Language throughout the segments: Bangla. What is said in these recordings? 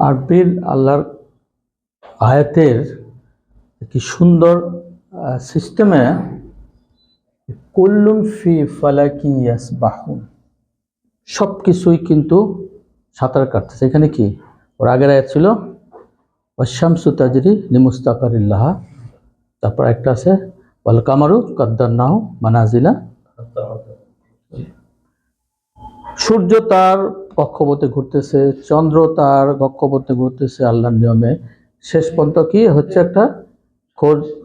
আরবির আল্লাহর আয়াতের কি সুন্দর সিস্টেমে কুল্লুন ফি ফালাকি ইয়াসবাহুন, সব কিছুই কিন্তু সাঁতার কাটতেছে। এখানে কি ওর আগের আয়াত ছিল ওয়াশ-শামসু তাজরি লিমুস্তাকারিল লাহা, তারপর একটা আছে ওয়াল কামারু কাদ্দারনাহু মানাজিলা, সূর্য তার কক্ষপথে ঘুরতেছে, চন্দ্র তার কক্ষপথে ঘুরতেছে আল্লাহর নিয়মে। শেষ পর্যন্ত কি হচ্ছে, একটা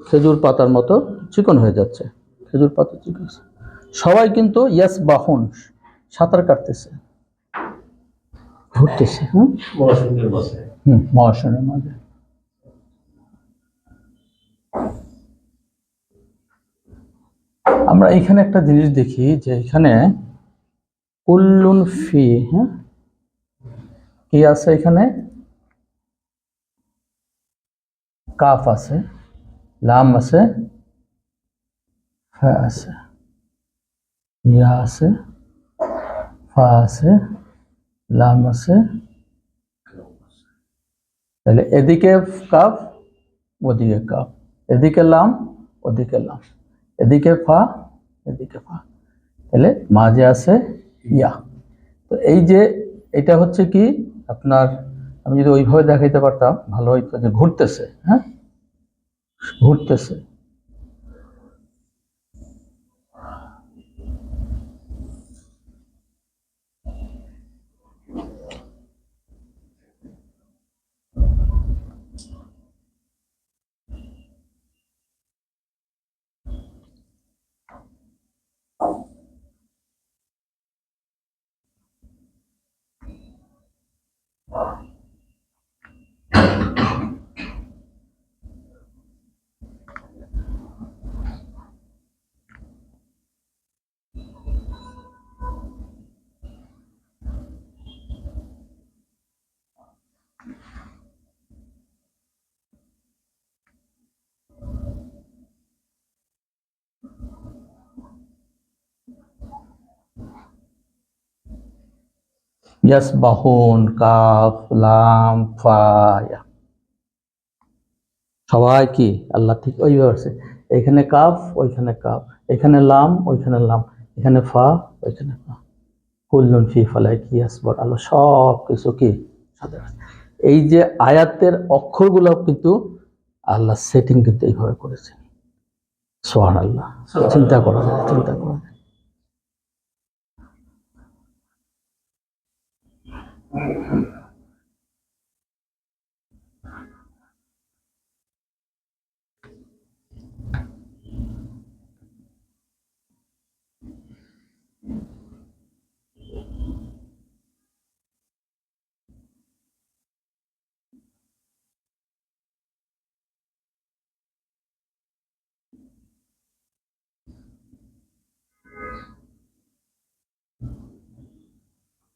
খেজুর পাতার মতো চিকন হয়ে যাচ্ছে, খেজুর পাতা চিকন। সবাই কিন্তু ইয়াসবাহুন, সাঁতার কাটতেছে, ঘুরতেছে মহাশূন্যের মাঝে। আমরা এখানে একটা জিনিস দেখি যে এখানে কুল্লুন ফি, কি আছে এখানে? কাফ আছে, লাম আছে, ফা আছে, ইয়া আছে, ফা আছে, লাম আছে। তাহলে এদিকে কাফ, ওদিকে কাফ, এদিকে লাম, ওদিকে লাম, এদিকে ফা, এদিকে ফা, তাহলে মাঝে আছে ইয়া। তো এই যে এটা হচ্ছে কি আপনার, আমি যদি ওইভাবে দেখাইতে পারতাম ভালো হইতো, যে ঘুরতেছে, হ্যাঁ ঘুরতেছে। ইয়াসবাহুন, কাফ লাম ফা ইয়া, সবাই কি আল্লাহ ঠিক ওইভাবে আছে। এখানে কাফ, ওইখানে কাফ, এখানে লাম, ওইখানে লাম, এখানে ফা, ওইখানে ফা। কুল্লুন ফি ফালাকি ইয়াসবাহুন, আল্লাহ সব কিছু কি সাথে। এই যে আয়াতের অক্ষরগুলো কিন্তু আল্লাহ সেটিং কিন্তু এইভাবে করেছে। সুবহানাল্লাহ, চিন্তা করা যায়, চিন্তা করা যায়।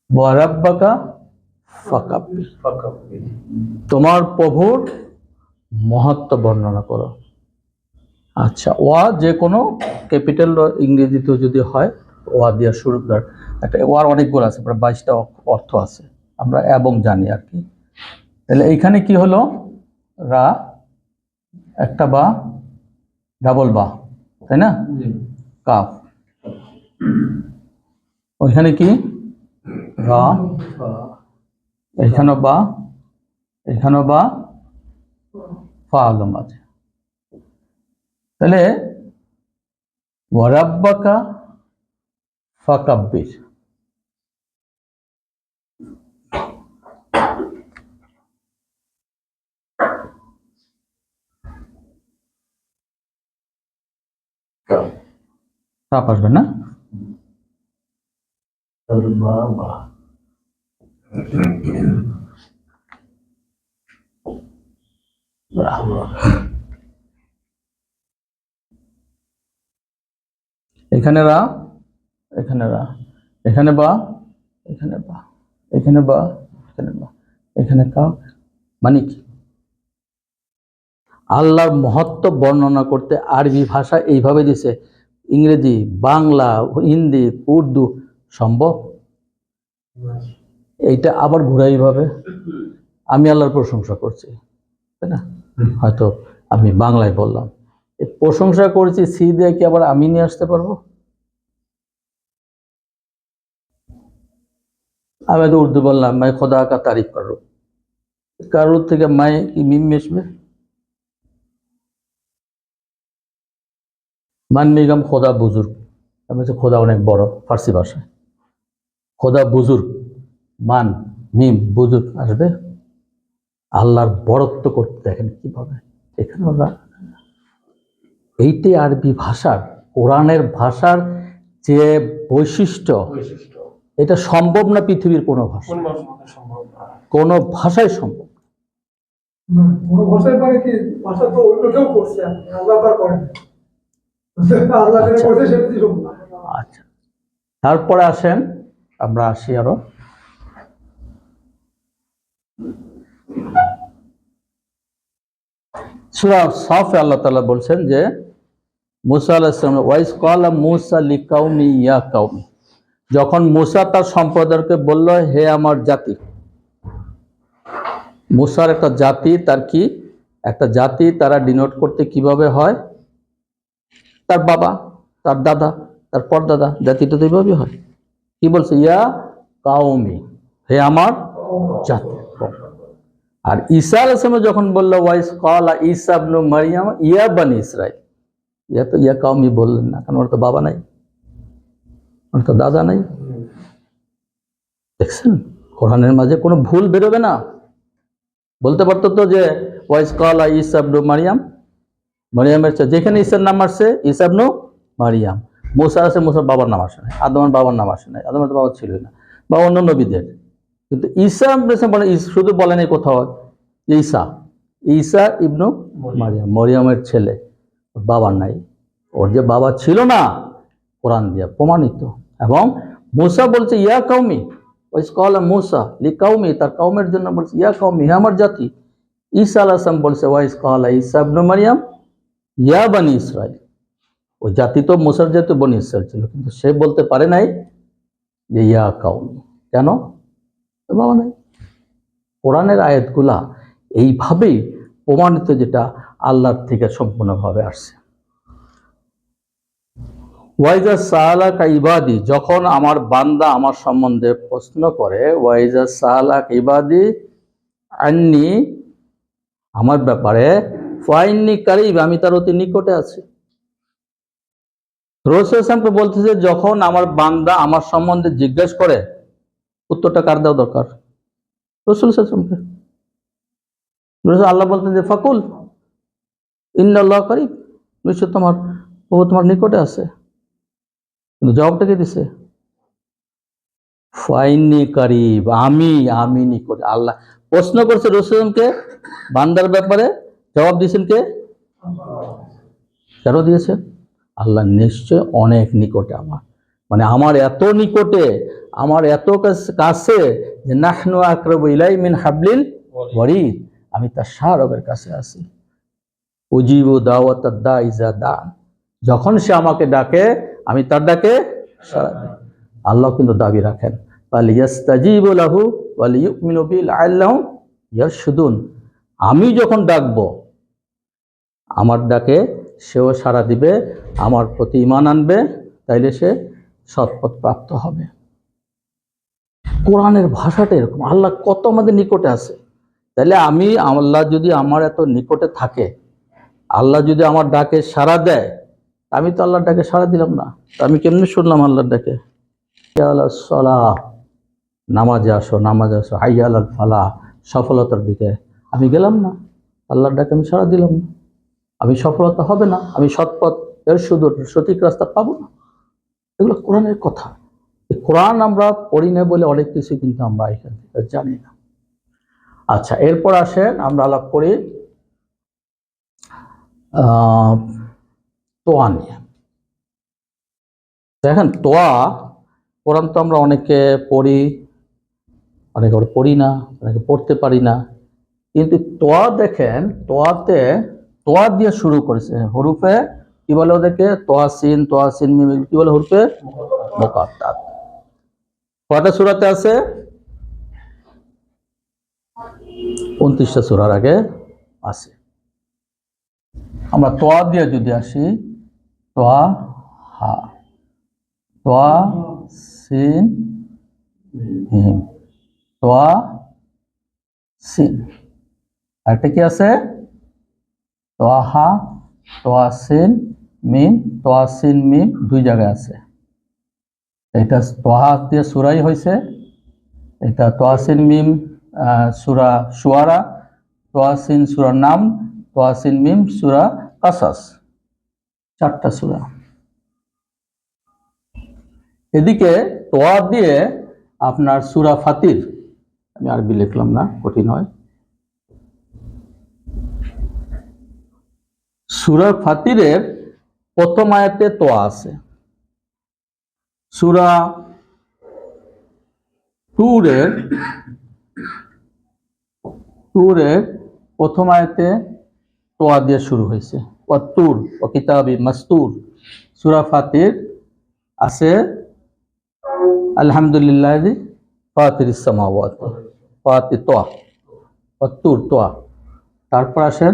ওয়া রাব্বাকা ফাকাব্বির, তোমার প্রভুর মহত্ব বর্ণনা করো। আচ্ছা, ওয়া যে কোনো ক্যাপিটাল ইংরেজিতেও যদি হয় ওয়া দিয়া শুরু করার একটা, ওয়ার অনেকগুলো আছে, প্রায় 22টা অর্থ আছে, আমরা এবং জানি আর কি। তাহলে এইখানে কি হলো, রা একটা বা, ডাবল বা, তাই না, কাফ, ওইখানে কি রা, এখানেও বা, এখানেও বা, ফা হলো মাঝে। তাহলে ওয়ারাব্বাকা ফাকাব্বির, কাপ আসবে না? এখানে রা, এখানে রা, এখানে বা, এখানে বা, এখানে বা, এখানে বা, এখানে কাপ। মানে কি? আল্লাহর মহত্ব বর্ণনা করতে আরবি ভাষা এইভাবে দিছে, ইংরেজি, বাংলা, হিন্দি, উর্দু সম্ভব? এইটা আবার ঘুরাইভাবে আমি আল্লাহর প্রশংসা করছি, তাই না? হয়তো আমি বাংলায় বললাম, এই প্রশংসা করেছি সি দিয়ে কি আবার আমি নিয়ে আসতে পারবো? আমি তো উর্দু বললাম, মাই খোদা কা তারিফ করো, কারোর থেকে মাই কি মিম মিশবে? মান মিগাম খোদা বুজুর্গ, আমি হচ্ছে খোদা অনেক বড় ফার্সি ভাষায়, খোদা বুজুর্গ, মান মিম বুজুর্গ আসবে? আল্লাহর বড়ত্ব করতে দেখেন কিভাবে এখানে ওরা। এইটি আরবি ভাষার, কোরআনের ভাষার যে বৈশিষ্ট্য, এটা সম্ভব না পৃথিবীর কোনো ভাষা, কোনো ভাষায় সম্ভব। কোনো ভাষায় পারে কি? ভাষা তো অন্য কেউ করছে, আল্লাহ পার করেন। আল্লাহ যেটা করছে সেটাই সম্ভব। আচ্ছা, তারপরে আসেন আমরা আসি আরো সূরা সাফে আল্লাহ তাআলা বলছেন যে মুসা আলাইহিস সালাম, ওয়াইস ক্বালা মুসা লিকাউমি ইয়া কাউমি, যখন মুসা তার সম্প্রদায়কে বলল হে আমার জাতি। মুসার একটা জাতি, তার কি একটা জাতি তারা ডিনোট করতে কিভাবে হয়? তার বাবা, তার দাদা, তার পরদাদা, জাতিটা তো এইভাবে হয়। কি বলছে? ইয়া কাউমি, হে আমার জাতি। আর ঈসা আলাইহিস সালাম যখন বলল ওয়াইস ক্বালা ঈসা ইবনু মারইয়াম ইয়া বানি ইসরাইল, ইয়া তো ইয়া কাউমি বললেন না, কারণ ওর তো বাবা নাই, ওর তো দাদা নাই। দেখছেন কোরআনের মাঝে কোনো ভুল বেরোবে না। বলতে পারতো তো যে ওয়াইস ক্বালা ঈসা ইবনু মারইয়াম, মারিয়ামের যেখানে ঈসার নাম আসছে ঈসা ইবনু মারইয়াম, মুসা আছে মুসার বাবার নাম আসে না, আদমের বাবার নাম আসে না, আদমের তো বাবা ছিল না, বা অন্য নবীদের। কিন্তু ঈসা শুধু বলেন এই কোথাও ঈসা, ঈসা ইবনু মারিয়াম, মরিয়মের ছেলে, ওর বাবার নাই। ওর যে বাবা ছিল না কোরআন দিয়ে প্রমাণিত। এবং মুসা বলছে ইয়া কাউমি, ওয়াইস ক্বালা মুসা লিকাউমি, তার কওমের জন্য বলছে ইয়া কাউমি, হে আমার জাতি। ঈসা আলাইহিস সালাম বলছে ওয়াইস ক্বালা ঈসা ইবনু মারইয়াম ইয়া বানি ইসরাইল, ওই জাতি তো মুসার জাতি বনি ইসরাইল ছিল, কিন্তু সে বলতে পারে নাই যে ইয়া কাউমি। কেন? বাবা নাই। কোরআনের আয়াতগুলা এইভাবেই প্রমাণিত, যেটা আল্লাহর থেকে সম্পূর্ণভাবে আসছে। ওয়াইজা সালাকা ইবাদি, যখন আমার বান্দা আমার সম্বন্ধে প্রশ্ন করে, ওয়াইজা সালাক ইবাদি আন্নি, আমার ব্যাপারে, ফাইন্নি কারিব, আমি তার অতি নিকটে আছি। রাসূল সাল্লাল্লাহু বলতেছে যখন আমার বান্দা আমার সম্বন্ধে জিজ্ঞেস করে, উত্তরটা কার দেওয়া দরকার? রাসূল সাল্লাল্লাহু আলাইহি ওয়াসাল্লাম। আল্লাহ বলতেন যে ফাকুল ইন্নাল্লাহ কারিব, নিশ্চয় তোমার প্রভু তোমার নিকটে আছে। কিন্তু জবাবটা কি দিছে? ফাইন্নি কারিব, আমি নিকটে। আল্লাহ প্রশ্ন করছে রাসূলকে বান্দার ব্যাপারে, জবাব দিয়েছেন কে? কেন দিয়েছেন? আল্লাহ নিশ্চয় অনেক নিকটে আমার, মানে আমার এত নিকটে, আমার এত কাছে যে নাহনু আকরাবু ইলাই মিন হাবলিল ওয়ারিদ, আমি তার শাহরগের কাছে আছি। উজিবু দাওয়াতাদ দা ইজা দান, যখন সে আমাকে ডাকে আমি তার ডাকে সাড়া দিই। আল্লাহ কিন্তু দাবি রাখেন ফালিয়াস্তাজিবু লাহু ওয়া লিয়ুমিনু বিহি লাআল্লাহুম ইয়ারশুদুন, আমি যখন ডাকবো আমার ডাকে সেও সাড়া দিবে, আমার প্রতি ঈমান আনবে, তাইলে সে সৎপথ প্রাপ্ত হবে। কোরআনের ভাষাটা এরকম। আল্লাহ কত আমাদের নিকটে আছে। তাইলে আমি, আল্লাহ যদি আমার এত নিকটে থাকে, আল্লাহ যদি আমার ডাকে সাড়া দেয়, আমি তো আল্লাহর ডাকে সাড়া দিলাম না, আমি কেমনি শুনলাম আল্লাহর ডাকে? সালাহ, নামাজে আসো, নামাজে আসো, হাইয়া আলাল ফালাহ, সফলতার দিকে আমি গেলাম না, আল্লাহর ডাকে আমি সাড়া দিলাম না, আমি সফলতা হবে না, আমি সৎপথ এর শুধু সঠিক রাস্তা পাবো না? এগুলো কোরআনের কথা। এই কোরআন আমরা পড়ি না বলে অনেক কিছু কিন্তু আমরা এখান থেকে জানি না। আচ্ছা, এরপর আসেন আমরা আলাপ করি তোয়া নিয়ে। দেখেন, তোয়া কোরআন তো আমরা অনেকে পড়ি, অনেকে পড়ি না, অনেকে পড়তে পারি না, কিন্তু তোয়া দেখেন, তোয়া দিয়ে শুরু করেছে হরুফে, কি বলে ওদেরকে? তোয়া সিন মিম, কি বলে? হরুফে মুকাত্তাত। কয়টা সূরাতে আছে? 29টা সূরার আগে আছে। আমরা তোয়া দিয়ে যদি আসি, তোয়া হা, তোয়া সিন মিম, তোয়া সিন। আরেকটা কি আছে? তোয়া হা, তোয়া সিন মিম, তোয়া সিন মিম, দুই জায়গায় আছে। এটা তোহা দিয়ে সূরাই হয়েছে, এটা তোয়া সিন মিম সূরা শুআরা, তোয়া সিন সূরা নাম, তোয়া সিন মিম সূরা কাসাস, 4টা সূরা। এদিকে তোয়া দিয়ে আপনার সূরা ফাতির, আমি আরবি লিখলাম না, কঠিন হয়। সূরা ফাতিরের প্রথম আয়াতে তোয়া আছে। সূরা টুরের প্রথম আয়াতে তোয়া দিয়ে শুরু হয়েছে, ওয়াত্তুর ওয়া কিতাবি মাসতুর। সূরা ফাতির আছে আলহামদুলিল্লাহি ফাতিরিস সামাওয়াতি, ফাতির তোয়া, ওয়াত্তুর তোয়া। তারপর আসেন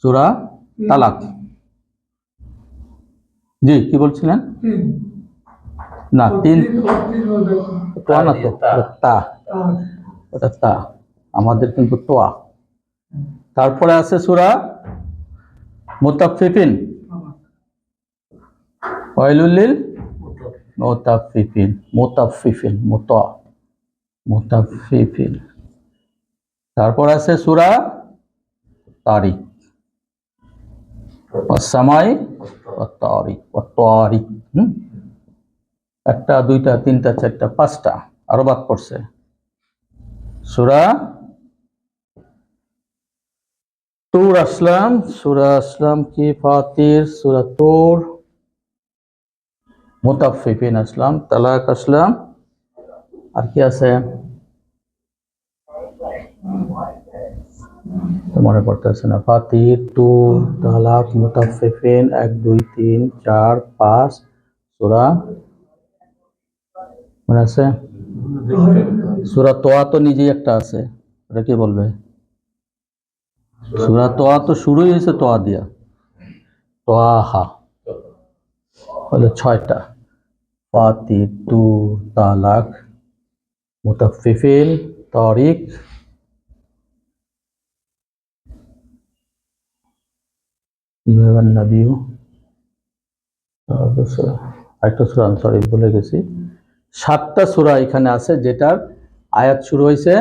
সূরা তালাক। জি, কি বলছিলেন? না, তিন তোয়া না, তো তা, ওটা তা, আমাদের কিন্তু তোয়া। তারপরে আছে সূরা মুতাফফিফিন, ওয়াইলুল লিল মুতাফফিফিন, মুতাফফিফিন। তারপর আছে সূরা তারিক, ওয়াস-সামাই ওয়াত-তারিক, ওয়াত-তারিক। একটা, দুইটা, তিনটা, চারটা, 5টা, আরো বাদ পড়ছে। সূরা তুর আসলাম, কি? ফাতির, সূরা তুর, মুতাফফিফিন আসলাম, তালাক আসলাম, আর কি আছে মনে পড়তেছে না। ফাতির, তুর, তালাক, মুতাফফিফিন, 1 2 3 4 5 সূরা মনে আছে? সূরা তোয়া তো নিজেই একটা আছে, এটা কি বলবে? সূরা তোয়া তো শুরুই হয়েছে তোয়া দিয়া, তোয়া হা হলো 6টা। ফাতির, তুর, তালাক, মুতাফফিফিন, তারিক, নবীও, আরেকটা সূরা সরি ভুলে গেছি। 7টা সূরা এখানে আছে যেটার আয়াত শুরু হয়েছে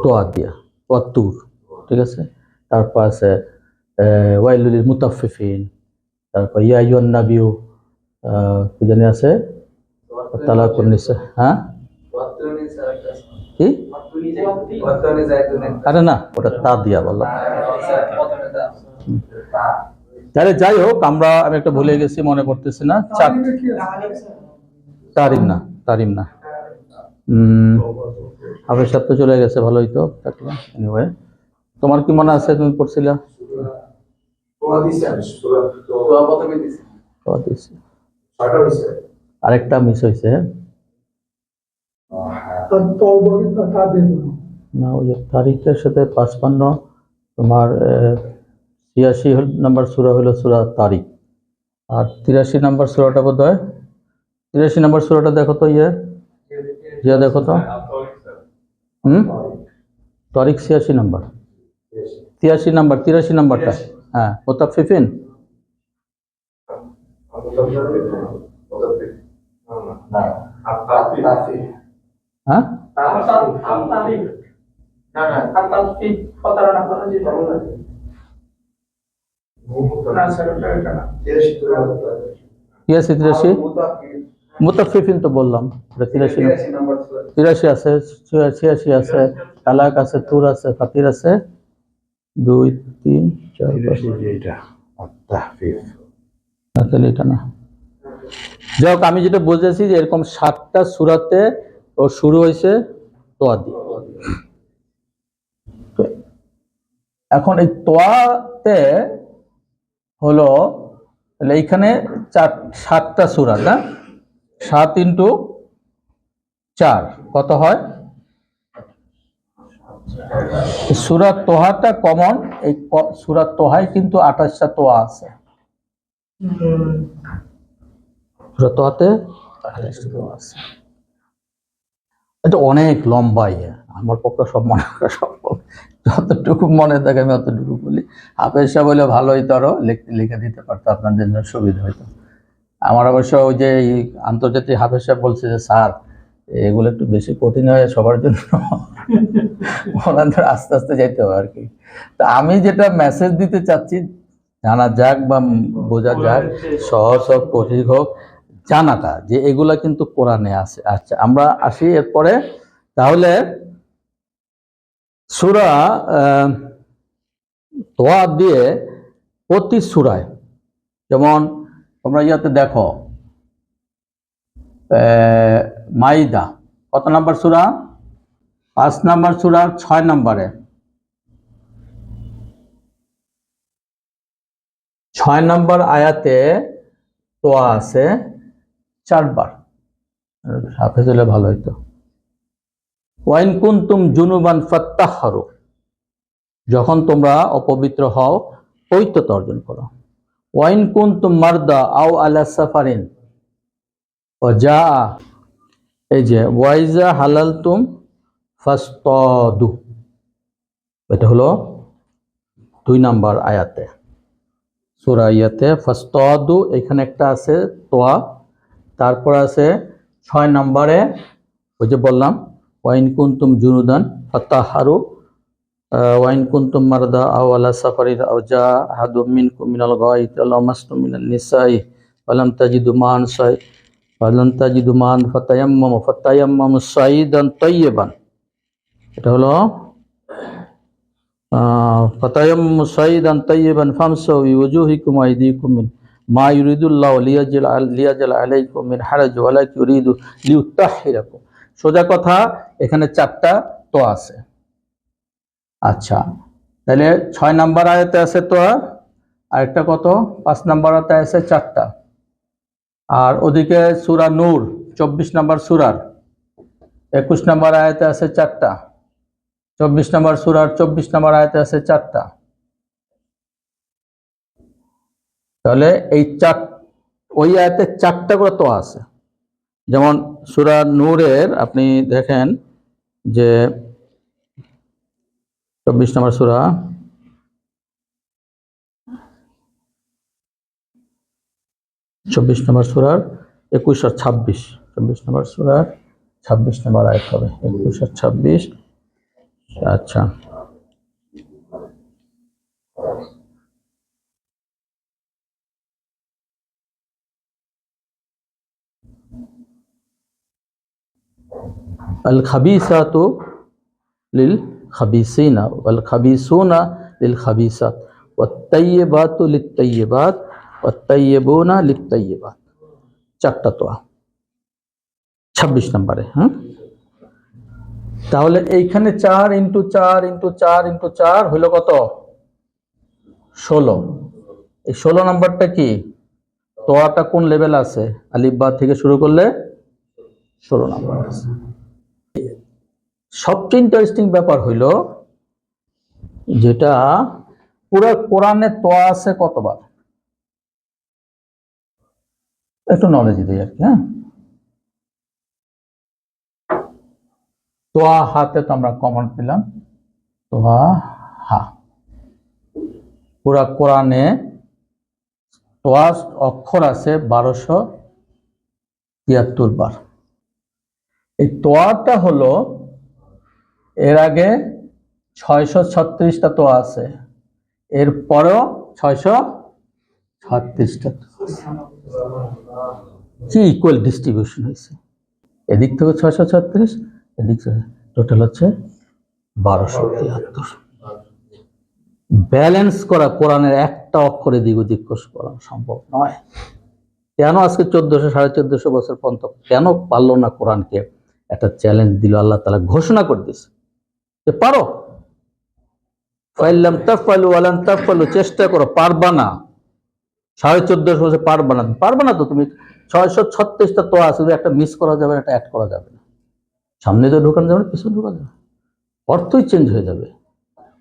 তোয়া দিয়া, ওয়াত্তুর, ঠিক আছে। তারপর আছে ওয়াইলুল লিল মুতাফফিফিন, তারপর ইয়া আইয়ুহান নাবিয়্যু, কি জানি আছে, তালাকুন নিসা, হ্যাঁ কি? আরে না, ওটা তা দিয়া বললাম। তাহলে যাই হোক, আমি একটা ভুলে গেছি, মনে পড়তেছি না। তারিম না, হাফেজ সাহেব তো চলে গেছে, ভালোই তো থাকলাম। এনিওয়ে, তোমার কি মনে আছে তুমি পড়ছিলা? আরেকটা মিস হয়েছে না, ওই যে তারিখের সাথে 55, তোমার 86 নম্বর সূরা হলো সূরা তারিক, আর 83 নম্বর সূরাটা বোধ হয়, 83 নম্বর সূরাটা দেখো তো, দেখো তো। তারিক 86 নম্বর, 83 নম্বরটা, হ্যাঁ, মুতাফফিফিন। হ্যাঁ, না স্যার এটা না। 83 মুতাফফিফিন তো বললাম, 83 আছে, 86 আছে, তালাক আছে, তুর আছে, ফাতির আছে, 2 3 4 5 তাহলে এটা না। যাই হোক, আমি যেটা বুঝেছি যে এরকম 7টা সূরাতে ও শুরু হয়েছে তোয়া দিয়ে। এখন এই তোয়াতে হলো, তাহলে এইখানে 7টা সূরা না, 7 × 4 কত হয়? সূরা তোহাটা কমন, এই সূরা তোহায় কিন্তু 28টা তোয়া আছে। সূরা তোহাতে 28টা তোয়া আছে। এটা অনেক লম্বা আমার পক্ষে সব মনে করা সম্ভব, যতটুকু মনে থাকে আমি অতটুকু বলি। হাফেজ সাহেব বলে ভালো হইতো, আরো লিখে দিতে পারতো, আপনাদের জন্য সুবিধা হইতো। আমার অবশ্য ওই যে আন্তর্জাতিক হাফেজ সাহেব বলছে যে স্যার এগুলো একটু বেশি কঠিন হয় সবার জন্য, ওনাদের আস্তে আস্তে যাইতে হবে আর কি। তা আমি যেটা মেসেজ দিতে চাচ্ছি, জানা যাক বা বোঝা যাক, সহজ হোক কঠিন হোক, জানাটা যে এগুলা কিন্তু কোরআনে আছে। আচ্ছা, আমরা আসি এরপরে। তাহলে সূরা তোয়া দিয়ে প্রতি সূরায়, যেমন তোমরা ইয়াতে দেখো মাইদা কত নাম্বার সূরা? 5 নাম্বার সূরার 6 নম্বরে, 6 নম্বর আয়াতে তোয়া আছে 4 বার। হাফেজ হলে ভালো হইতো। ওয়াইন কুনতুম জুনুবান ফাত্তাহহারু, যখন তোমরা অপবিত্র হও পবিত্রতা অর্জন করো। ওয়াইন কুনতুম মারদা আও আলা সাফারিন ওয়াজা, এই যে ওয়াইজা হালালতুম ফাসতাদু, এটা হলো 2 নাম্বার আয়াতে সূরা ইয়াতে ফাসতাদু, এখানে একটা আছে তোয়া, তারপর আছে 6 নম্বরে ওই যে বললাম ওয়াইন কুনতুম জুনুদান ফাত্তাহহারু, ওয়াইন কুনতুম মারদা আও আলা সাফারিন আও জা আহাদুম মিনকুম মিনাল গায়িতি আও লামাসতুম মিনান নিসাই ফালাম তাজিদু মান ফাতায়াম্মামু সাইদান তাইয়িবান, এটা হলো ফাতায়াম্মামু সাইদান তাইয়িবান ফামসাহু বিওজুহিকুম ওয়া আইদিকুম মিন মা ইউরিদুল্লাহু লিয়াজআল আলাইকুম মিন হারাজ ওয়ালাকিন ইউরিদু লিইউতাহহিরাকুম। সোজা কথা, এখানে 4টা তোয়া আছে। আচ্ছা, তাহলে 6 নাম্বার আয়াতে আছে তোয়া, আরেকটা কত 5 নাম্বার আয়াতে আছে 4টা, আর ওদিকে সূরা নূর 24 নাম্বার সূরার 21 নাম্বার আয়াতে আছে 4টা, 24 নাম্বার সূরার 24 নাম্বার আয়াতে আছে 4টা। তাহলে এই ওই আয়াতে 4টা করে তোয়া আছে। যেমন সূরা নূরের আপনি দেখেন যে 24 নম্বর সূরা, 24 নম্বর সূরার 21 আর 26, 24 নম্বর সূরার 26 নম্বর আয়াত হবে, 21 আর 26। আচ্ছা, আল খাবিসাতু লিল খাবিসিনা ওয়াল খাবিসুনা লিল খাবিসাত ওয়াত তাইয়্যিবাতু লিত তাইয়্যিবাত ওয়াত তাইয়্যিবুনা লিত তাইয়্যিবাত। 4টা তোয়া 26 নম্বরে। তাহলে এইখানে 4 × 4 × 4 × 4 হইল কত? 16। এই 16 নাম্বারটা কি? তোয়াটা কোন লেভেল আছে? আলিফ বা থেকে শুরু করলে 16 নাম্বার আছে। সবচেয়ে ইন্টারেস্টিং ব্যাপার হইল যেটা পুরো কোরআনে তোয়া আছে কতবার, একটু নলেজ দিই আর কি। তোয়া হাতে তো আমরা কমন পেলাম, তোয়া হা। পুরা কোরআনে তোয়া অক্ষর আছে 1273 বার। এই তোয়াটা হলো, এর আগে 636টা তোয়া আছে, এর পরেও 36টা কি ইকুয়াল ডিস্ট্রিবিউশন হয়েছে, এদিক থেকে 636, এদিক থেকে টোটাল হচ্ছে 1273। ব্যালেন্স করা কোরআনের একটা অক্ষরে দিক ওদিক করা সম্ভব নয়। কেন আজকে 1400 সাড়ে 1400 বছর পর্যন্ত কেন পারলো না কোরআনকে একটা চ্যালেঞ্জ দিল, আল্লাহ তাআলা ঘোষণা করে দিয়েছে যে পারো, ফাইল্লাম তাফআলু ওয়ালান তাফআলু, চেষ্টা করো, পারবা না, 1450 বছর পারবা না তো তুমি। 636টা তো আছে, একটা মিস করা যাবে না, একটা অ্যাড করা যাবে না, সামনে তো ঢোকানো যাবে না, পিছনে ঢোকানো যাবে, অর্থই চেঞ্জ হয়ে যাবে।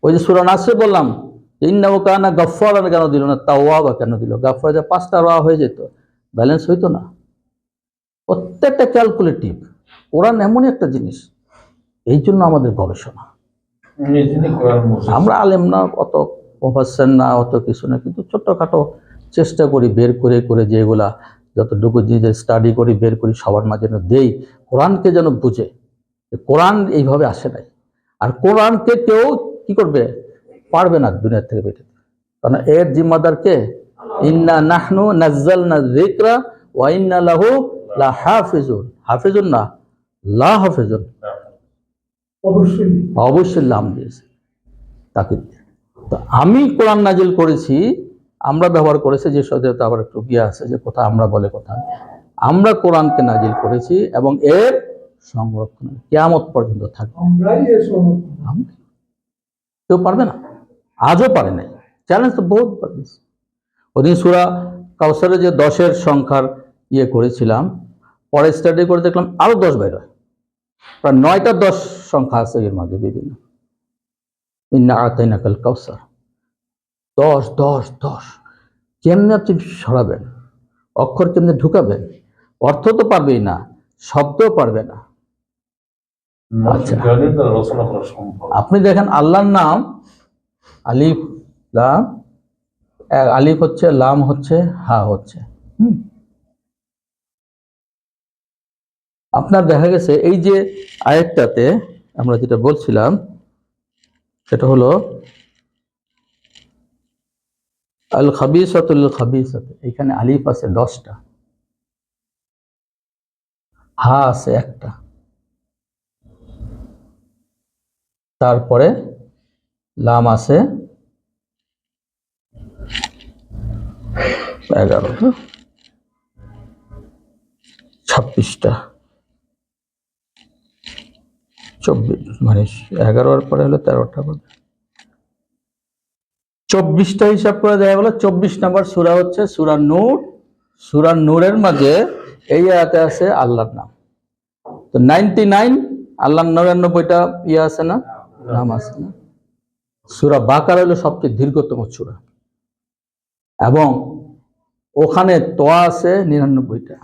ওই যে সূরা নাসে বললাম ইন্নাহু কানা গাফফারান কেন দিল না, তাওয়াবা কেন দিল? গাফফার যে 5টা রা হয়ে যেত, ব্যালেন্স হইতো না। প্রত্যেকটা ক্যালকুলেটিভ। কোরআন এমনই একটা জিনিস, এই জন্য আমাদের গবেষণা। আমরা আলেম না, অত প্রফেসর না, অত কিছু না, কিন্তু ছোট্টখাটো চেষ্টা করি বের করে করে, যেগুলা যতটুকু যে স্টাডি করি বের করি সবার মাঝে যেন দেই, কোরআনকে যেন বুঝে কোরআন এইভাবে আসে নাই। আর কোরআনকে কেউ কি করবে পারবে না দুনিয়া থেকে বেঁচে, কারণ এর জিম্মাদার কে? ইন্না নাহনু নাজ্জালনা যিকরা ওয়া ইন্না লাহু লাহাফিজুন। হাফিজুন না, লা হাফিজুন, অবশ্যই অবশ্যই লাম দিয়েছে তাকে। তো আমি কোরআন নাজিল করেছি, আমরা ব্যবহার করেছি যে সত্যতা আবার একটু গিয়ে আছে যে কথা আমরা বলে কথা, আমরা কোরআনকে নাজিল করেছি এবং এর সংরক্ষণ কিয়ামত পর্যন্ত থাকবে। আমরাই এর সমর্থন। কেউ পারবে না, আজও পারে নাই। চ্যালেঞ্জ তো বহুত পারিস। ওদিন সূরা কাউসারে যে 10-এর সংখ্যার ইয়ে করেছিলাম, পরে স্টাডি করে দেখলাম আরো 10 বের হয়, প্রায় 9টা 10 সংখ্যা আছে এর মাঝে বিভিন্ন। ইন্না আতাইনাকাল কাউসার, 10 10 10, কেমনে আপনি সরাবেন, অক্ষর কেমনে ঢুকাবেন, অর্থ তো পারবেই না, শব্দও পারবে না। আচ্ছা, আপনি দেখেন আল্লাহর নাম আলিফ লাম, আলিফ হচ্ছে, লাম হচ্ছে, হা হচ্ছে। আপনার দেখা গেছে এই যে আয়াতটাতে আমরা যেটা বলছিলাম সেটা হলো আল খাবিসাতু লিল খাবিসাতি, এখানে আলিফ আছে 10টা, হা আছে একটা, তারপরে লাম আছে 11টা, 26টা, 24, মানে 11 পরে হলো 13টা, 24টা হিসাব করে দেখা গেল 24 নম্বর সূরা হচ্ছে সূরা নূর। সূরা নূরের মাঝে এই আয়াতে আছে আল্লাহর নাম। তো 99 আল্লাহর 99টা ইয়ে আছে না, নাম আছে না। সূরা বাকারা হলো সবচেয়ে দীর্ঘতম সূরা এবং ওখানে তোয়া আছে 99টা।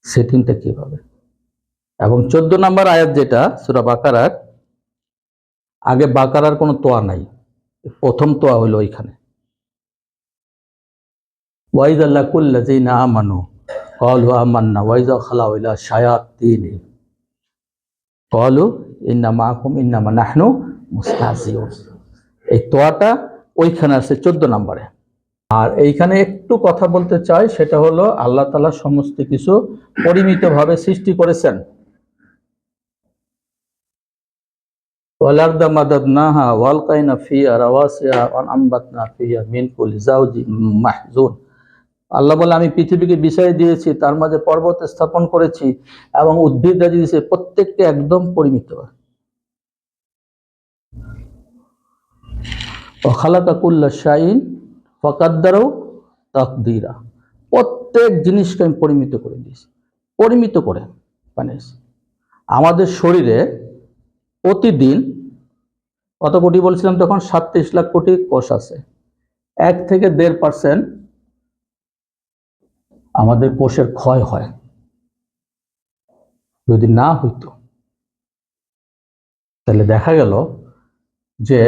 সেটিংটা কিভাবে? এবং 14 নম্বর আয়াত যেটা সূরা বাকারার, আগে বাকারার কোনো তোয়া নাই, প্রথম তোয়া হলো ওইখানে। ওয়াইযা লাকুল্লাযিনা আমানু ক্বালু আমান্না ওয়াইযা খালাউ ইলা শায়াতিনিহিম ক্বালু ইন্না মাআকুম ইন্নামা নাহনু মুস্তাহজিউন। এই তোয়াটা ওইখানে আছে 14 নম্বরে। আর এইখানে একটু কথা বলতে চাই, সেটা হলো আল্লাহ তাআলা সমস্ত কিছু পরিমিতভাবে সৃষ্টি করেছেন। ওয়াল আরদা মাদাদনাহা ওয়ালকাইনা ফিহা রাওয়াসিয়া ওয়া আনবাতনা ফিহা মিন কুল্লি যাওজিন মাহজুন। আল্লাহ বলে আমি পৃথিবীকে বিছাই দিয়েছি, তার মাঝে পর্বত স্থাপন করেছি এবং উদ্ভিদ দিয়েছি, প্রত্যেককে একদম পরিমিত। ওয়া খালাকা কুল্লা শাইইন ফাকাদ্দারু তাকদীরা, প্রত্যেক জিনিসকে আমি পরিমিত করে দিয়েছি, পরিমিত করে বানিয়েছি। আমাদের শরীরে প্রতিদিন কত কোটি বলছিলাম তখন? 37 লাখ কোটি কোষ আছে। 1 থেকে 1.5% আমাদের কোষের ক্ষয় হয়। যদি না হইতো তাহলে দেখা গেল যে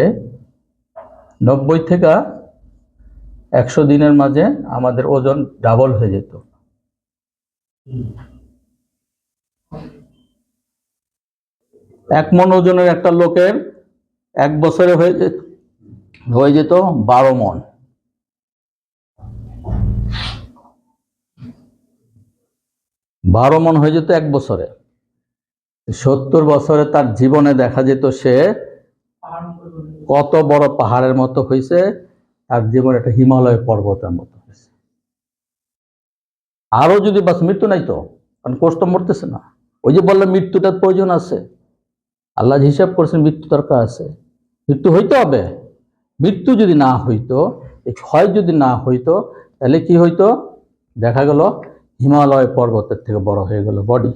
90 থেকে 100 দিনের মাঝে আমাদের ওজন ডাবল হয়ে যেত। এক মন ওজনের একটা লোকের 1 বছরে হয়ে হয়ে যেত 12 মণ। 12 মণ হয়ে যেত 1 বছরে। 70 বছরে তার জীবনে দেখা যেত সে কত বড় পাহাড়ের মতো হয়েছে, তার জীবনে একটা হিমালয় পর্বতের মতো হয়েছে। আরো যদি বাস মৃত্যু নাই তো, কারণ কোষ তো মরতেছে না। ওই যে বললাম মৃত্যুটার প্রয়োজন আছে, আল্লাহ হিসাব করেছেন মৃত্যু দরকার আছে, মৃত্যু হইতে হবে। মৃত্যু যদি না হইতো, এই ক্ষয় যদি না হইতো, তাহলে কি হইতো? দেখা গেল হিমালয় পর্বতের থেকে বড় হয়ে গেল বডি।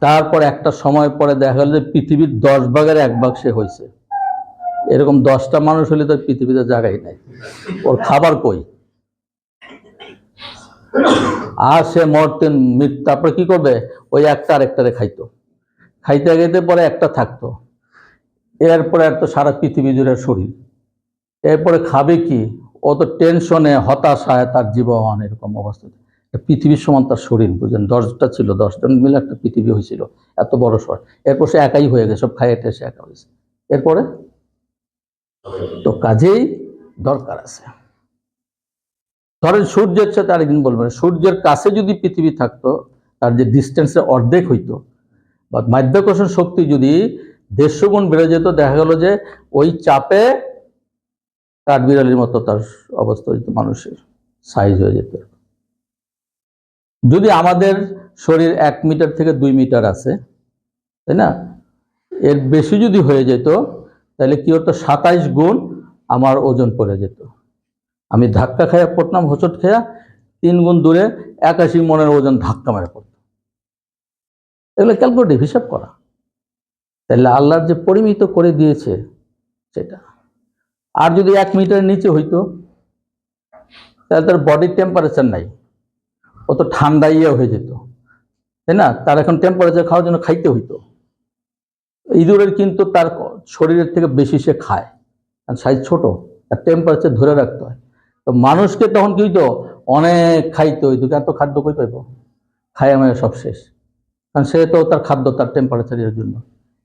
তারপর একটা সময় পরে দেখা গেল যে পৃথিবীর 10 ভাগের 1 ভাগ সে হয়েছে। এরকম 10টা মানুষ হলে তো পৃথিবীতে জায়গাই নাই, ওর খাবার কই? আর সে মরতেন, তারপরে কি করবে? ওই একটা আরেকটারে খাইতো, খাইতে খাইতে পরে একটা থাকতো, এরপরে এত সারা পৃথিবী জুড়ে শরীর, এরপরে খাবে কি? ও তো টেনশনে হতাশায় তার জীবন এরকম অবস্থা। পৃথিবীর সমান তার শরীর, বুঝলেন? 10টা ছিল, 10 জন মিলে একটা পৃথিবী হয়েছিল, এত বড় শহর। এরপর সে একাই হয়ে গেছে, সব খাইয়ে সে একা হয়েছে। এরপরে তো কাজেই দরকার আছে। ধরেন সূর্যের সাথে আরেকদিন বলবেন, সূর্যের কাছে যদি পৃথিবী থাকতো, তার যে ডিস্টেন্সের অর্ধেক হইতো, বা মাধ্যাকর্ষণ শক্তি যদি 150 গুণ বেড়ে যেত, দেখা গেল যে ওই চাপে কাঠবিড়ালির মতো তার অবস্থা হইতো, মানুষের সাইজ হয়ে যেত। যদি আমাদের শরীর 1 মিটার থেকে 2 মিটার আছে, তাই না? এর বেশি যদি হয়ে যেত, তাহলে কি হতো? 27 গুণ আমার ওজন পড়ে যেত। আমি ধাক্কা খাইয়া পড়তাম, হোঁচট খাইয়া 3 গুণ দূরে 81 মনের ওজন ধাক্কা মেরে পড়তাম। এগুলো ক্যালকুলেটিভ, হিসাব করা। তাহলে আল্লাহর যে পরিমিত করে দিয়েছে সেটা। আর যদি 1 মিটারের নিচে হইতো, তাহলে তার বডির টেম্পারেচার নাই, ও তো ঠান্ডাইয়া হয়ে যেত, তাই না? তার এখন টেম্পারেচার খাওয়ার জন্য খাইতে হইতো। ইঁদুরের কিন্তু তার শরীরের থেকে বেশি সে খায়, কারণ সাইজ ছোট, তার টেম্পারেচার ধরে রাখতে হয়। তো মানুষকে তখন কি হইতো? অনেক খাইতে হইতো, এত খাদ্য কই পাইব? খায় আমার সব শেষ, কারণ সে তো তার খাদ্য তার টেম্পারেচারের জন্য।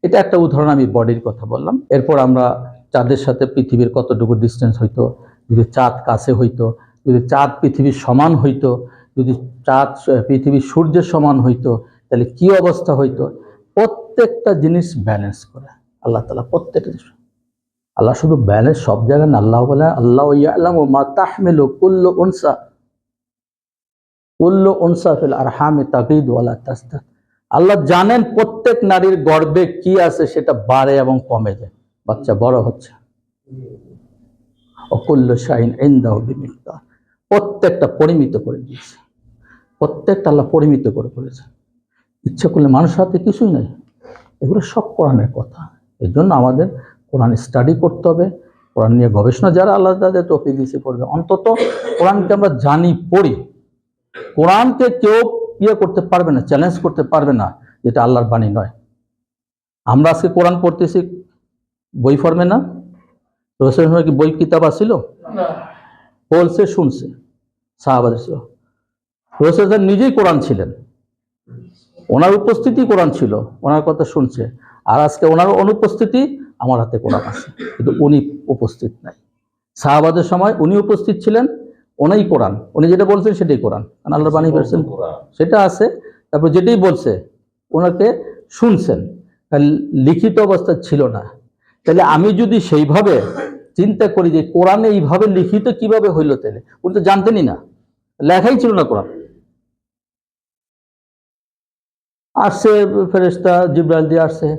এটা একটা উদাহরণ, আমি বডির কথা বললাম। এরপর আমরা চাঁদের সাথে পৃথিবীর কতটুকু ডিস্টেন্স হইতো, যদি চাঁদ কাছে হইতো, যদি চাঁদ পৃথিবীর সমান হইতো, যদি চাঁদ পৃথিবীর সূর্যের সমান হইতো, তাহলে কি অবস্থা হইতো? প্রত্যেকটা জিনিস ব্যালেন্স করে আল্লাহ তাআলা, প্রত্যেকটা জিনিস। আল্লাহ শুধু ব্যালেন্স সব জায়গায় না, আল্লাহ বলে আল্লাহু ইয়ালামু মা তাহমিলু কুল্লু উনসা ফিল আরহামি তাগীদু ওয়া লা তাসতাত। আল্লাহ জানেন প্রত্যেক নারীর গর্ভে কি আছে, সেটা বাড়ে এবং কমে যায়, বাচ্চা বড় হচ্ছে। অকুল্লু শাইইন ইনদাহু বিমিকদার, প্রত্যেকটা পরিমিত করে দিয়েছে, প্রত্যেকটা আল্লাহ পরিমিত করে করেছে। ইচ্ছা করলে মানুষের হাতে কিছুই নাই, এগুলো সব কোরআনের কথা। এর জন্য আমাদের কোরআন স্টাডি করতে হবে, কোরআন নিয়ে গবেষণা যারা আল্লাহ তাদের তৌফিক দিয়েছে করবে। অন্তত কোরআনকে আমরা জানি, পড়ি। কোরআনকে কেউ করতে পারবে না, চ্যালেঞ্জ করতে পারবে না, যেটা আল্লাহর বাণী নয়। আমরা আজকে কোরআন পড়তেছি বই ফর্মে না, রসুলের সময় কি বই কিতাব আসছিল? বলছে, শুনছে, সাহাবাদের ছিল। রসুল নিজেই কোরআন ছিলেন, ওনার উপস্থিতি কোরআন ছিল, ওনার কথা শুনছে। আর আজকে ওনার অনুপস্থিতি, আমার হাতে কোরআন আছে, কিন্তু উনি উপস্থিত নাই। সাহাবাদের সময় উনি উপস্থিত ছিলেন, ওনাই কোরআন, উনি যেটা বলছেন সেটাই কোরআন, কারণ আল্লাহর বাণী পেয়েছেন, সেটা আছে। তারপর যেটাই বলছে ওনাকে শুনছেন, লিখিত অবস্থা ছিল না। তাহলে আমি যদি সেইভাবে চিন্তা করি যে কোরআনে এইভাবে লিখিত কিভাবে হইল, তাহলে উনি তো জানতেনই না, লেখাই ছিল না কোরআন। আসছে ফেরেশতা জিবরাইল দিয়ে আসছে,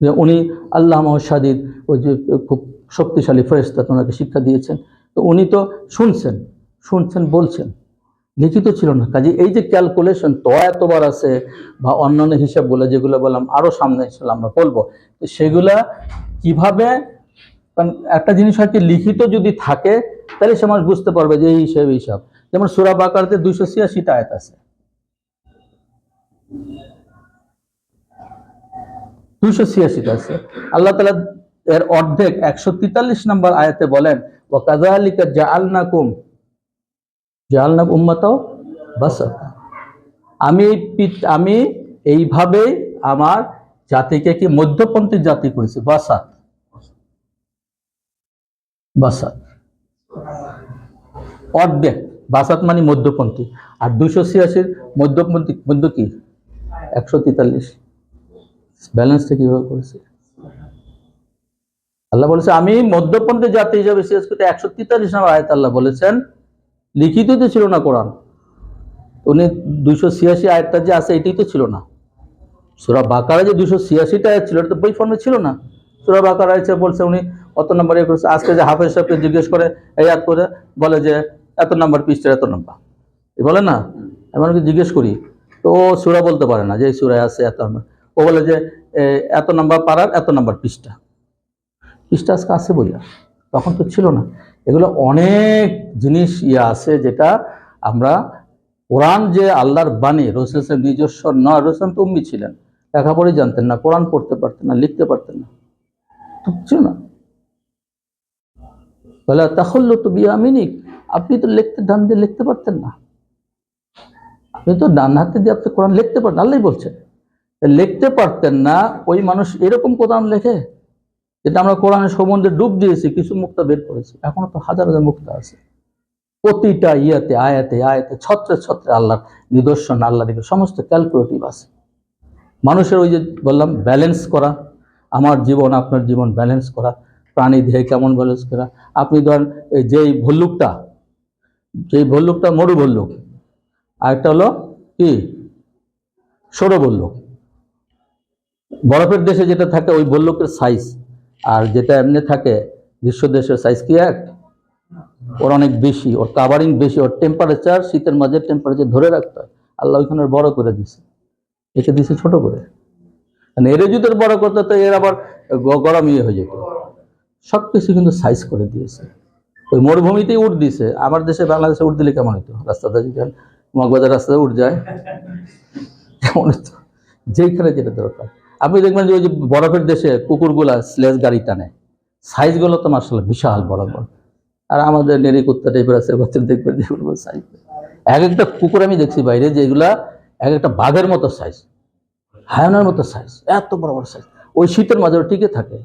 যে উনি আল্লাহ শাদীদ, ওই যে খুব শক্তিশালী ফেরেশতা, ওনাকে শিক্ষা দিয়েছেন। তো উনি তো শুনছেন বলছেন, লিখিত ছিল না। কাজে এই যে ক্যালকুলেশন তো এতবার আছে, বা অন্যান্য হিসাব বলে যেগুলো বললাম, আরো সামনে আমরা বলবো, তো সেগুলা কিভাবে, কারণ একটা জিনিস হয় কি, লিখিত যদি থাকে তাহলে সে মানুষ বুঝতে পারবে যে এই হিসাব। যেমন সূরা বাকারাতে 286টা আয়াত আছে, 286টা আছে। আল্লাহ তাআলা এর অর্ধেক 143 নম্বর আয়াতে বলেন, ওয়া কাযালিকা জাআলনাকুম উম্মাতাও বাসাতা। আমি এইভাবে আমার জাতিকে কি মধ্যপন্থী জাতি করেছি, বাসাত। বাসাত, অর্ধেক। বাসাত মানে মধ্যপন্থী। আর 286 মধ্যপন্থী, মধ্য কি 143। ব্যালেন্সটা কিভাবে করেছে? আল্লাহ বলেছে আমি মধ্যপন্থী জাতি হিসাবে শেষ করতে। 143 নম্বর আয়াত আল্লাহ বলেছেন, লিখিত তো ছিল না কোরআন। উনি 286 আয়াতটা যে আছে এটাই তো ছিল না। সূরা বাকারা যে 286টা আয়াত ছিল এটা তো বই ফর্মে ছিল না। সূরা বাকারা এসে বলছে উনি অত নম্বর ইয়ে করেছে। আজকে যে হাফেজ সাহেবকে জিজ্ঞেস করে এই আয়াত করে বলে যে এত নাম্বার পৃষ্ঠার এত নাম্বার, এ বলে না। এমনকি জিজ্ঞেস করি তো ও সূরা বলতে পারে না যে এই সূরায় আছে এত নাম্বার। ও বলে যে এত নাম্বার পারার এত নাম্বার পৃষ্ঠা। পৃষ্ঠা আজকে আছে বইয়া, তখন তো ছিল না। এগুলো অনেক জিনিস আছে যেটা আমরা, কোরআন যে আল্লাহর বাণী, রাসূল নিজস্ব নয়। রাসূল তো উম্মি ছিলেন, লেখাপড়াই জানতেন না, কোরআন পড়তে পারতেন না, লিখতে পারতেন না, ছিল না। বলে তাহল্লু তো বিয়ামিনিক, আপনি তো লিখতে ডান দিয়ে লিখতে পারতেন না, আপনি তো ডান হাতে দিয়ে আপনি কোরআন লিখতে পারতেন। আল্লাহ বলছেন লিখতে পারতেন না, ওই মানুষ এরকম কোরআন লেখে যেটা আমরা কোরআনের সম্বন্ধে ডুব দিয়েছি, কিছু মুক্তা বের করেছি। এখনো তো হাজার হাজার মুক্তা আছে। প্রতিটা ইয়াতে আয়াতে আয়াতে ছত্রে ছত্রে আল্লাহর নিদর্শন, আল্লাহর সমস্ত ক্যালকুলেটিভ আছে। মানুষের ওই যে বললাম ব্যালেন্স করা, আমার জীবন আপনার জীবন ব্যালেন্স করা, প্রাণী দেহে কেমন ব্যালেন্স করা। আপনি ধরেন এই যেই ভল্লুকটা মরু ভল্লুক, আরেকটা হলো কি সৌর ভল্লুক। বরফের দেশে যেটা থাকে ওই ভল্লুকের সাইজ, আর যেটা এমনি থাকে গ্রীষ্ম দেশের সাইজ কি এক? ওর অনেক বেশি, ওর কাভারিং বেশি, ওর টেম্পারেচার শীতের মাঝে টেম্পারেচার ধরে রাখতে হয়। আল্লাহ ওইখানে বড় করে দিছে, একে দিছে ছোট করে। এর যদি বড় করতে তো এর আবার গরম ইয়ে হয়ে যেত। সব কিছু কিন্তু সাইজ করে দিয়েছে। ওই মরুভূমিতেই উঠ দিছে। আমার দেশে বাংলাদেশে উঠ দিলে কেমন হতো? রাস্তাতে যদি মগবাজার রাস্তাতে উঠ যায় কেমন হতো? যেইখানে যেটা দরকার। আপনি দেখবেন যে ওই যে বরফের দেশে কুকুরগুলা স্লেজ গাড়ি টানে, সাইজগুলো তো মার্শাল্লাহ বিশাল বড় বড়। আর আমাদের নেড়ি কুত্তা টাইপের আছে, দেখবেন যেগুলো সাইজ এক একটা কুকুর আমি দেখছি বাইরে, যেগুলা এক একটা বাঘের মতো সাইজ, হায়নার মতো সাইজ, এত বড় বড় সাইজ। ওই শীতের মাঝে টিকে থাকে,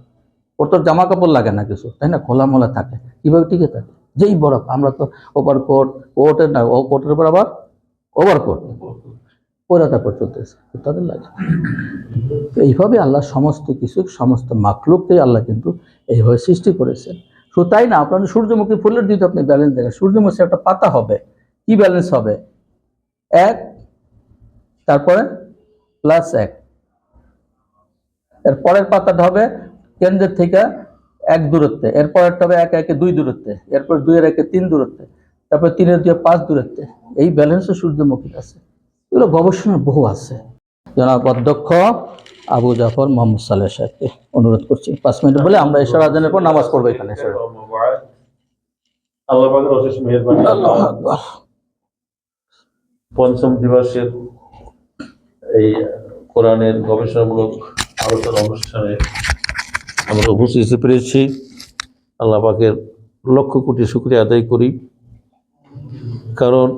ওর তো জামা কাপড় লাগে না কিছু, তাই না? খোলা মোলা থাকে, কিভাবে টিকে থাকে? যেই বরফ, আমরা তো ওভার কোটের না, ও কোটের উপর আবার ওভারকোট পরে তারপর চলতেছে, তাদের লাগে। এইভাবে আল্লাহ সমস্ত কিছু, সমস্ত মাখলুককেই আল্লাহ কিন্তু এইভাবে সৃষ্টি করেছেন। শুধু তাই না, আপনার সূর্যমুখী ফুলের যদি আপনি ব্যালেন্স দেখেন, সূর্যমুখী একটা পাতা হবে, কি ব্যালেন্স হবে? 1, তারপরে +1, এর পরের পাতাটা হবে কেন্দ্রের থেকে 1 দূরত্বে, এরপরেরটা হবে 1 1 2 দূরত্বে, এরপর 2 1 3 দূরত্বে, তারপর 3 2 5 দূরত্বে। এই ব্যালেন্সও সূর্যমুখীর আছে। এগুলো গবেষণা বহু আছে। জনাব অধ্যক্ষ আবু জাফর মোহাম্মদ সালেহ সাহেবকে অনুরোধ করছি 5 মিনিট বলে আমরা এশার আজানের পর নামাজ পড়বো এখানে। আল্লাহ পাকের অশেষ মেহেরবানি। আল্লাহু আকবার। পঞ্চম দিবসের এই কোরআনের গবেষণামূলক আলোচনা অনুষ্ঠানে আমরা উপস্থিত হতে পেরেছি। আল্লাহ পাকের লক্ষ কোটি শুকরিয়া আদায় করি, কারণ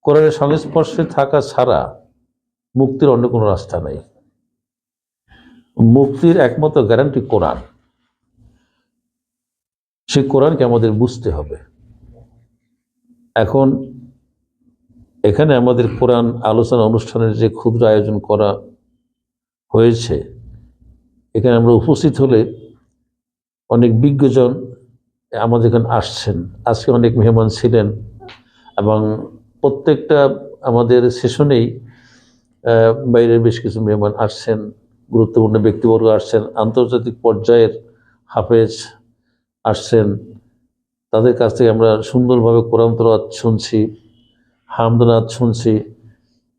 কোরআনের সংস্পর্শে থাকা ছাড়া মুক্তির অন্য কোনো রাস্তা নেই। মুক্তির একমাত্র গ্যারান্টি কোরআন। সেই কোরআনকে আমাদের বুঝতে হবে। এখন এখানে আমাদের কোরআন আলোচনা অনুষ্ঠানের যে ক্ষুদ্র আয়োজন করা হয়েছে, এখানে আমরা উপস্থিত হলে অনেক বিজ্ঞজন আমাদের এখানে আসছেন। আজকে অনেক মেহমান ছিলেন এবং প্রত্যেকটা আমাদের সেশনেই বাইরের বেশ কিছু মেহমান আসছেন, গুরুত্বপূর্ণ ব্যক্তিবর্গ আসছেন, আন্তর্জাতিক পর্যায়ের হাফেজ আসছেন। তাদের কাছ থেকে আমরা সুন্দরভাবে কোরআন তেলাওয়াত শুনছি, হামদনাথ শুনছি,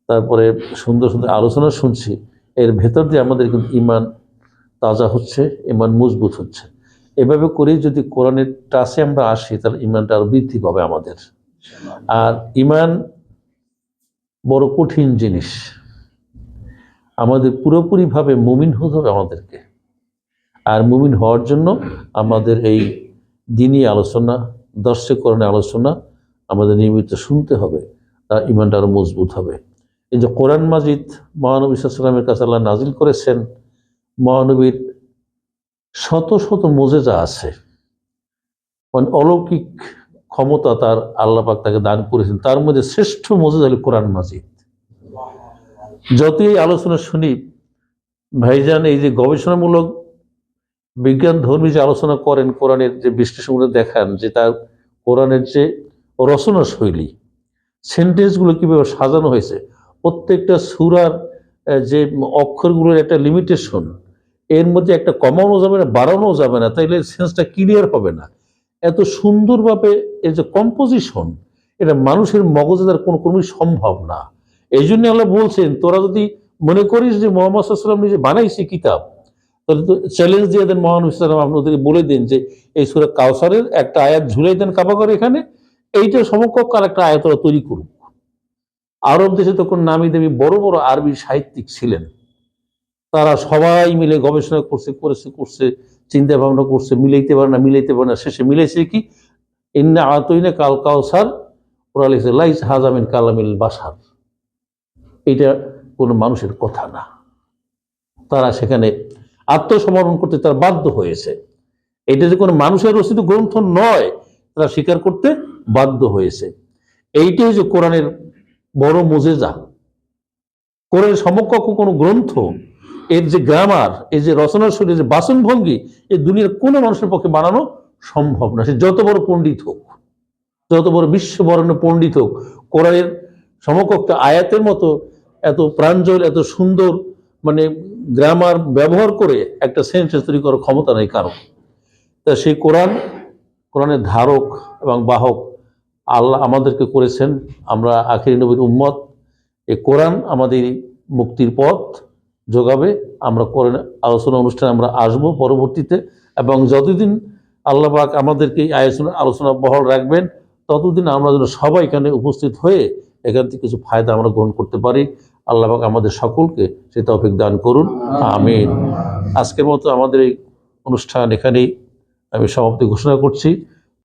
তারপরে সুন্দর সুন্দর আলোচনা শুনছি। এর ভেতর দিয়ে আমাদের কিন্তু ইমান তাজা হচ্ছে, ইমান মজবুত হচ্ছে। এভাবে করেই যদি কোরআনের টাচে আমরা আসি, তাহলে ইমানটা আরো বৃদ্ধি পাবে আমাদের। আর ইমান বড় কঠিন জিনিস, আমাদের পুরোপুরিভাবে মুমিন হতে হবে আমাদেরকে। আর মুমিন হওয়ার জন্য আমাদের এই দিনই আলোচনা, দর্শে কোরআনের আলোচনা আমাদের নিয়মিত শুনতে হবে, তার ইমানটা আরো মজবুত হবে। এই যে কোরআন মাজিদ মহানবী সাল্লাল্লাহু আলাইহি ওয়াসাল্লামের কাছে আল্লাহ নাজিল করেছেন, মহানবীর শত শত মুজিজা আছে। মানে অলৌকিক ক্ষমতা তার আল্লাহ পাক তাকে দান করেছেন। তার মধ্যে শ্রেষ্ঠ মজিদ হল কোরআন মাজিদ। যতই আলোচনা শুনি ভাইজান, এই যে গবেষণামূলক বিজ্ঞান ধর্মী যে আলোচনা করেন, কোরআনের যে বিশ্লেষণগুলো দেখান, যে তার কোরআনের যে রচনা শৈলী, সেন্টেন্সগুলো কিভাবে সাজানো হয়েছে, প্রত্যেকটা সূরার যে অক্ষরগুলোর একটা লিমিটেশন, এর মধ্যে একটা কমানো যাবে না, বাড়ানো যাবে না, তাইলে সেন্সটা ক্লিয়ার হবে না। এত সুন্দরভাবে এর যে কম্পোজিশন, এটা মানুষের মগজে তার কোনো ক্রমেই সম্ভব না। এই জন্য আল্লাহ বলছেন, তোরা যদি মনে করিস যে মুহাম্মদ সাল্লাল্লাহু আলাইহি ওয়াসাল্লাম নিজে বানাইছে কিতাব, তাহলে তো চ্যালেঞ্জ দিয়ে দেন মহান ইসলাম, আপনাদেরকে বলে দিন যে এই সূরা কাউসারের একটা আয়াত ঝুলাই দেন কাবা করে, এখানে এইটা সমকক্ষ আর একটা আয়াত ওরা তৈরি করুক। আরব দেশে তখন নামি দামি বড় বড় আরবি সাহিত্যিক ছিলেন, তারা সবাই মিলে গবেষণা করছে, চিন্তা ভাবনা করছে, মিলাইতে পারে না, শেষে মিলাইছে কি, ইন্না আতইনা কাল কাউসার, ওরা লিখছে লাইস হাজামিন কালামিল বাসার, এটা কোনো মানুষের কথা না। তারা সেখানে আত্মসমর্পণ করতে তারা বাধ্য হয়েছে। এটা যে কোনো মানুষের রচিত গ্রন্থ নয়, তারা স্বীকার করতে বাধ্য হয়েছে। এইটাই যে কোরআনের বড় মুজেজা। কোরআনের সমকক্ষ কোনো গ্রন্থ, এর যে গ্রামার, এই যে রচনার শৈলী, যে বাচনভঙ্গি, এই দুনিয়ার কোনো মানুষের পক্ষে বানানো সম্ভব না। সে যত বড় পণ্ডিত হোক, যত বড় বিশ্ববরেণ্য পণ্ডিত হোক, কোরআনের সমকক্ষ আয়াতের মতো এত প্রাঞ্জল, এত সুন্দর মানে গ্রামার ব্যবহার করে একটা সেন্টেন্স তৈরি করার ক্ষমতা নেই কারো। তা সেই কোরআনের ধারক এবং বাহক আল্লাহ আমাদেরকে করেছেন। আমরা আখিরি নবীর উম্মত। এই কোরআন আমাদের মুক্তির পথ যোগাবে। আমরা কোরআন আলোচনা অনুষ্ঠানে আমরা আসবো পরবর্তীতে, এবং যতদিন আল্লাহ পাক আমাদেরকে এই আলোচনা বহাল রাখবেন, ততদিন আমরা যেন সবাই এখানে উপস্থিত হয়ে এখান থেকে কিছু ফায়দা আমরা গ্রহণ করতে পারি। আল্লাহ পাক আমাদের সকলকে সে তৌফিক দান করুন, আমিন। আজকের মতো আমাদের এই অনুষ্ঠান এখানেই আমি সমাপ্তি ঘোষণা করছি।